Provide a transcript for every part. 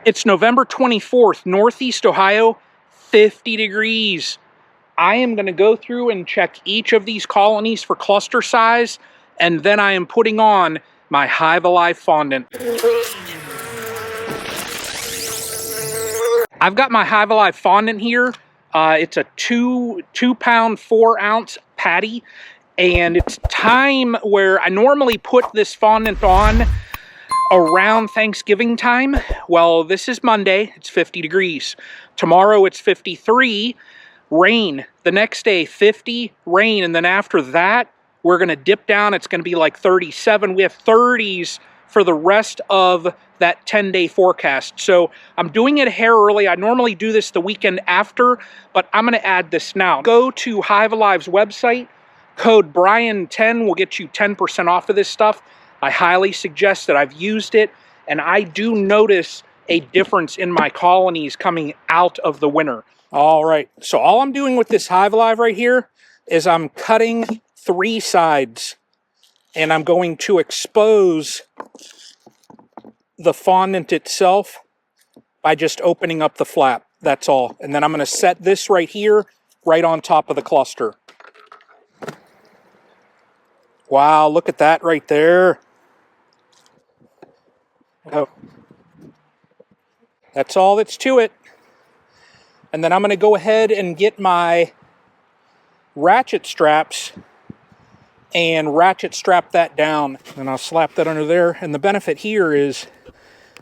It's November 24th, Northeast Ohio, 50 degrees. I am going to go through and check each of these colonies for cluster size, and then I am putting on my Hive Alive Fondant. I've got my Hive Alive Fondant here. It's a 2 pound, 4 ounce patty, and it's time where I normally put this fondant on around Thanksgiving time. Well, this is Monday, it's 50 degrees. Tomorrow it's 53, rain. The next day, 50, rain. And then after that, we're going to dip down. It's going to be like 37. We have 30s for the rest of that 10-day forecast. So I'm doing it a hair early. I normally do this the weekend after, but I'm going to add this now. Go to Hive Alive's website. Code Brian10 will get you 10% off of this stuff. I highly suggest it. I've used it, and I do notice a difference in my colonies coming out of the winter. All right, so all I'm doing with this Hive Alive right here is I'm cutting 3 sides, and I'm going to expose the fondant itself by just opening up the flap. That's all. And then I'm going to set this right here, right on top of the cluster. Wow, look at that right there. Oh, that's all that's to it. And then I'm going to go ahead and get my ratchet straps and ratchet strap that down. And I'll slap that under there. And the benefit here is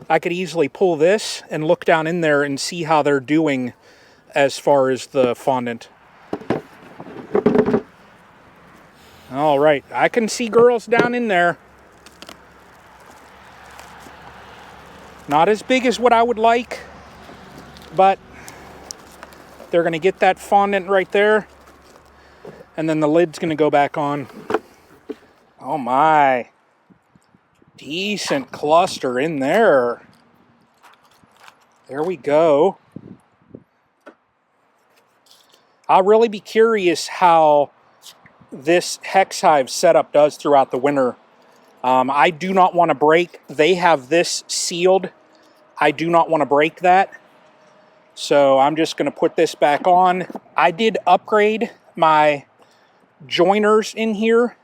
I could easily pull this and look down in there and see how they're doing as far as the fondant. All right, I can see girls down in there. Not as big as what I would like, but they're going to get that fondant right there, and then the lid's going to go back on. Oh my, decent cluster in there. There we go. I'll really be curious how this Hex Hive setup does throughout the winter. I do not want to break. They have this sealed. I do not want to break that. So I'm just going to put this back on. I did upgrade my joiners in here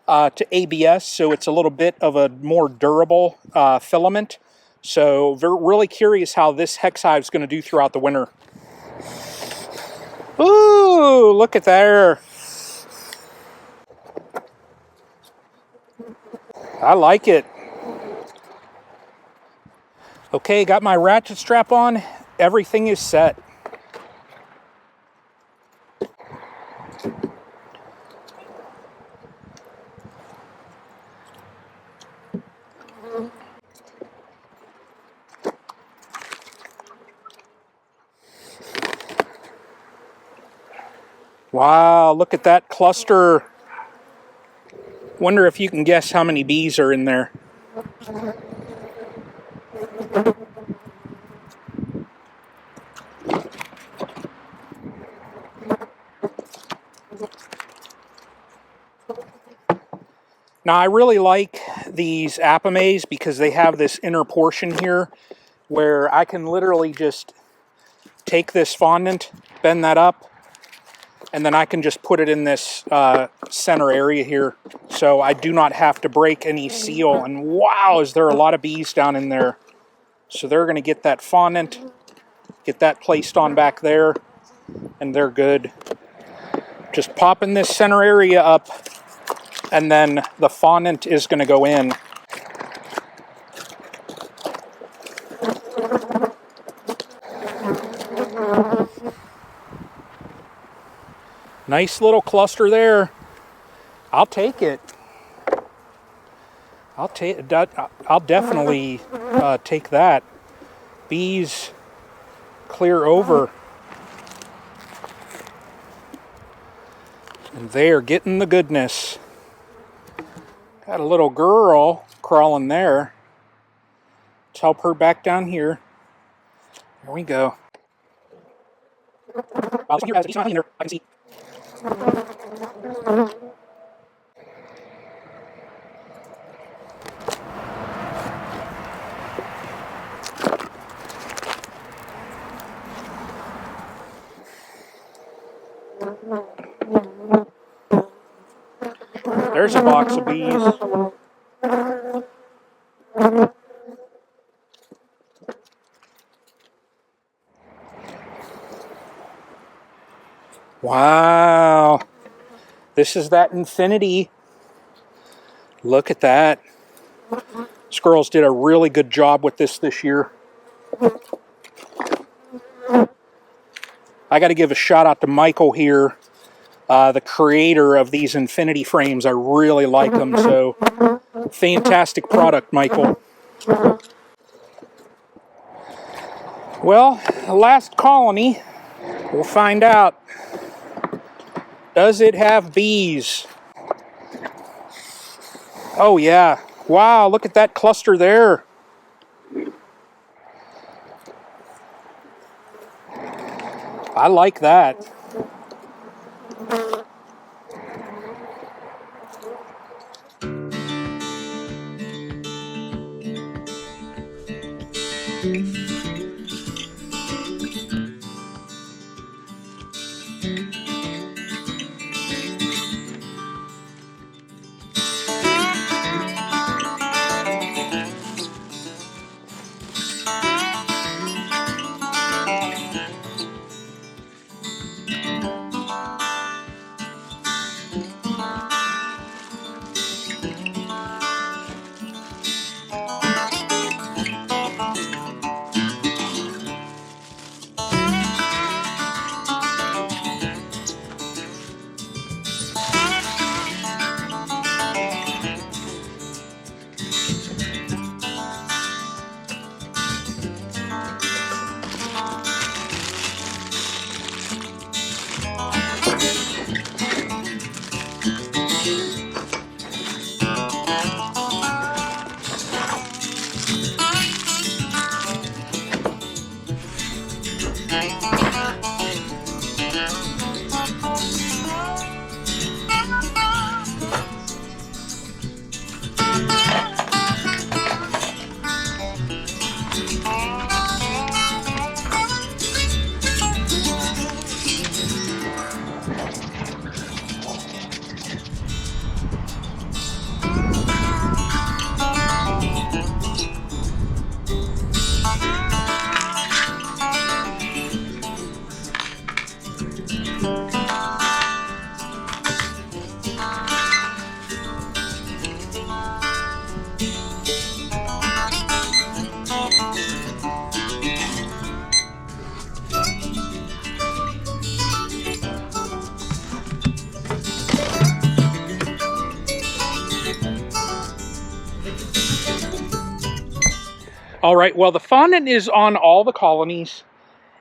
to ABS, so it's a little bit of a more durable filament. So really curious how this Hex Hive is going to do throughout the winter. Ooh, look at there. I like it. Okay, got my ratchet strap on. Everything is set. Wow, look at that cluster. Wonder if you can guess how many bees are in there. Now, I really like these Apimays because they have this inner portion here where I can literally just take this fondant, bend that up, and then I can just put it in this center area here. So I do not have to break any seal. And wow, is there a lot of bees down in there. So they're going to get that fondant, get that placed on back there, and they're good. Just popping this center area up, and then the fondant is going to go in. Nice little cluster there. I'll take it. I'll definitely take that. Bees clear over. And they are getting the goodness. Got a little girl crawling there. Let's help her back down here. There we go. Wow, this one here has a decent amount of honey in there. I can see. There's a box of bees. Wow. This is that infinity. Look at that. Squirrels did a really good job with this year. I got to give a shout out to Michael here, the creator of these infinity frames. I really like them, so fantastic product, Michael. Well, last colony, we'll find out. Does it have bees? Oh yeah. Wow, look at that cluster there. I like that. All right, well, the fondant is on all the colonies,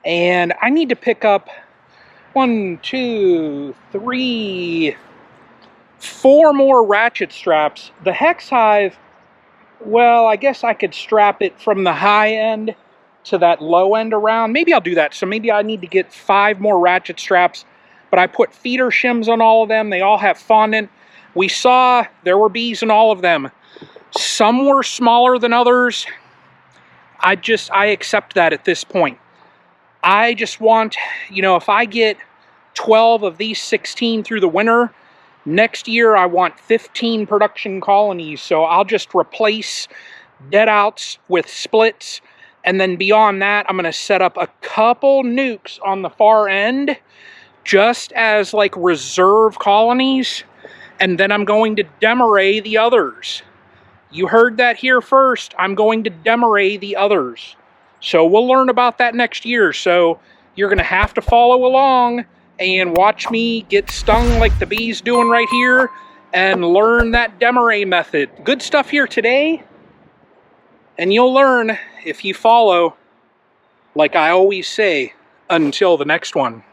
and I need to pick up 1, 2, 3, 4 more ratchet straps. The Hex Hive, well, I guess I could strap it from the high end to that low end around. Maybe I'll do that. So maybe I need to get 5 more ratchet straps, but I put feeder shims on all of them. They all have fondant. We saw there were bees in all of them. Some were smaller than others. I accept that at this point. I just want, you know, if I get 12 of these 16 through the winter, next year I want 15 production colonies. So I'll just replace dead outs with splits. And then beyond that, I'm going to set up a couple nukes on the far end, just as like reserve colonies. And then I'm going to demoray the others. You heard that here first. I'm going to demoray the others. So we'll learn about that next year. So you're going to have to follow along and watch me get stung like the bees doing right here and learn that demoray method. Good stuff here today. And you'll learn if you follow, like I always say, until the next one.